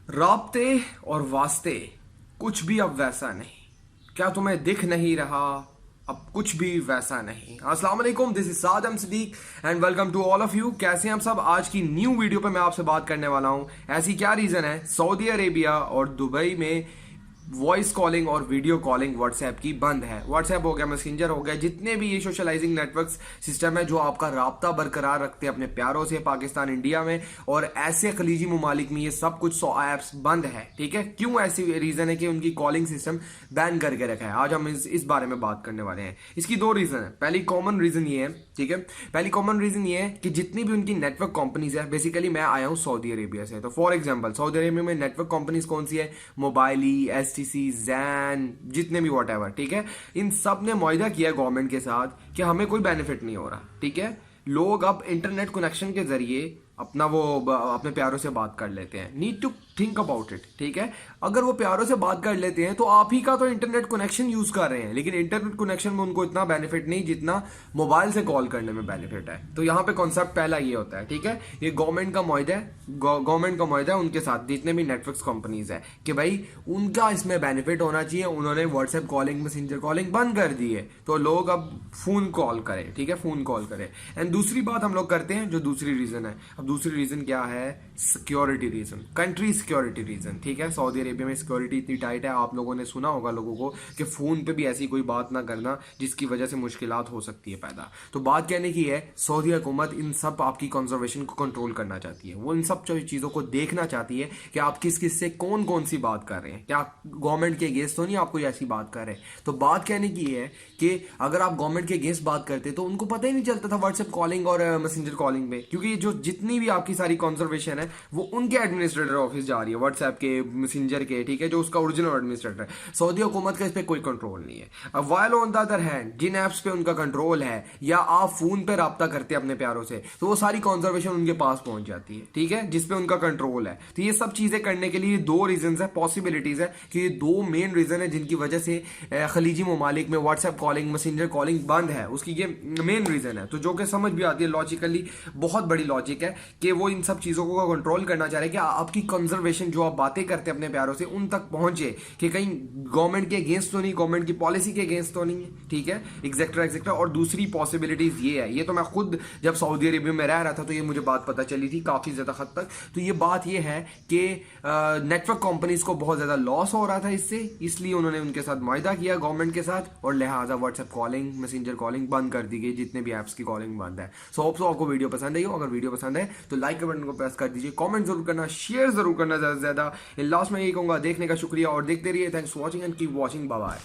राब्ते और वास्ते कुछ भी अब वैसा नहीं। क्या तुम्हें दिख नहीं रहा? अब कुछ भी वैसा नहीं। अस्सलाम वालेकुम, this is Saddam Siddique and welcome to all of you. कैसे हैं आप सब? आज की न्यू वीडियो पे मैं आपसे बात करने वाला हूं। ऐसी क्या रीजन है सऊदी अरेबिया और दुबई में वॉइस कॉलिंग और वीडियो कॉलिंग व्हाट्सएप की बंद है। व्हाट्सएप हो गया, मैसेंजर हो गया, जितने भी ये सोशलाइजिंग नेटवर्क सिस्टम है जो आपका राब्ता बरकरार रखते हैं अपने प्यारों से, पाकिस्तान इंडिया में और ऐसे खलीजी ममालिक में, ये सब कुछ 100 ऐप्स बंद है। ठीक है, क्यों? ऐसी रीजन है कि उनकी कॉलिंग सिस्टम बैन करके रखा है। आज हम इस बारे में बात करने वाले हैं। इसकी दो रीजन है। पहली कॉमन रीजन ये है, ठीक है, पहली कॉमन रीजन ये है कि जितनी भी उनकी नेटवर्क कंपनीज है, बेसिकली मैं आया हूं सऊदी अरेबिया से, तो फॉर एग्जांपल सऊदी अरेबिया में नेटवर्क कंपनीज कौन सी है? मोबाइली, एसटीसी, जैन, जितने भी वॉट एवर, ठीक है, इन सब ने मुआहिदा किया गवर्नमेंट के साथ कि हमें कोई बेनिफिट नहीं हो रहा। ठीक है, लोग अब इंटरनेट कनेक्शन के जरिए अपना अपने प्यारों से बात कर लेते हैं। Need to think about it. ठीक है, अगर वो प्यारों से बात कर लेते हैं तो आप ही का तो इंटरनेट कनेक्शन यूज कर रहे हैं, लेकिन इंटरनेट कनेक्शन में उनको इतना बेनिफिट नहीं जितना मोबाइल से कॉल करने में बेनिफिट है। तो यहाँ पे कॉन्सेप्ट पहला ये होता है। ठीक है, ये गवर्नमेंट का मुआहिदा है, गवर्नमेंट का मुआहिदा है उनके साथ जितने भी नेटवर्क कंपनीज है कि भाई उनका इसमें बेनिफिट होना चाहिए। उन्होंने व्हाट्सएप कॉलिंग, मैसेंजर कॉलिंग बंद कर दी है तो लोग अब फोन कॉल करें। ठीक है, फोन कॉल करें। एंड दूसरी बात हम लोग करते हैं जो दूसरी रीजन है। अब दूसरी रीजन क्या है? Security reason, country security reason. ठीक है, सऊदी अरेबिया में सिक्योरिटी इतनी टाइट है, आप लोगों ने सुना होगा लोगों को कि फोन पे भी ऐसी कोई बात ना करना जिसकी वजह से मुश्किलात हो सकती है पैदा। तो बात कहने की है, सऊदी हुकूमत इन सब आपकी कंजर्वेशन को कंट्रोल करना चाहती है। वो इन सब चीजों को देखना चाहती है कि आप किस किस से कौन कौन सी बात कर रहे हैं। क्या गवर्नमेंट के अगेंस्ट तो नहीं आप कोई ऐसी बात कर रहे हैं? तो बात कहने की है कि अगर आप गवर्नमेंट के अगेंस्ट बात करते तो उनको पता ही नहीं चलता था व्हाट्सएप कॉलिंग और मैसेंजर कॉलिंग में, क्योंकि जो जितनी भी आपकी सारी कंजर्वेशन है वो उनके एडमिनिस्ट्रेटर ऑफिस जा रही है, व्हाट्सएप के, मैसेंजर के। ठीक है, जो उसका ओरिजिनल एडमिनिस्ट्रेटर है। सऊदी हुकूमत का इस पर कोई कंट्रोल नहीं है। अब while on the other hand, जिन एप्स पे उनका कंट्रोल है या आप फोन पे राब्ता करते हैं अपने प्यारों से, तो वो सारी कंजर्वेशन उनके पास पहुंच जाती है। ठीक है, जिसपे उनका कंट्रोल है। तो ये सब चीजें करने के लिए दो रीजन है, पॉसिबिलिटीज है कि ये दो मेन रीजन है जिनकी वजह से खलीजी ममालिक में व्हाट्सएप कॉलिंग, मैसेंजर कॉलिंग बंद है। उसकी ये मेन रीजन है। तो जो कि समझ भी आती है लॉजिकली, बहुत बड़ी लॉजिक है कि वो इन सब चीजों को कंट्रोल करना चाह रहे हैं कि आपकी कंजर्वेशन जो आप बातें करते हैं अपने प्यारों से उन तक पहुंचे, कि कहीं गवर्नमेंट के अगेंस्ट तो नहीं, गवर्नमेंट की पॉलिसी के अगेंस्ट तो नहीं है। ठीक है, एक्सेट्रा एक्सेट्रा। और दूसरी पॉसिबिलिटीज ये है, ये तो मैं खुद जब सऊदी अरेबिया में रह रहा था तो ये मुझे बात पता चली थी काफी ज्यादा हद तक। तो ये बात ये है कि नेटवर्क कंपनीज को बहुत ज्यादा लॉस हो रहा था इससे, इसलिए उन्होंने उनके साथ मुआहिदा किया गवर्नमेंट के साथ और लिहाजा व्हाट्सएप कॉलिंग, मैसेंजर कॉलिंग बंद कर दी गई, जितने भी ऐप्स की कॉलिंग बंद है। सो होप सो आपको वीडियो पसंद आई हो। अगर वीडियो पसंद है तो लाइक के बटन को प्रेस कर दीजिए, कमेंट जरूर करना, शेयर जरूर करना ज्यादा से ज्यादा। लास्ट में यही कहूंगा, देखने का शुक्रिया और देखते रहिए। Thanks for watching and keep watching. Bye bye.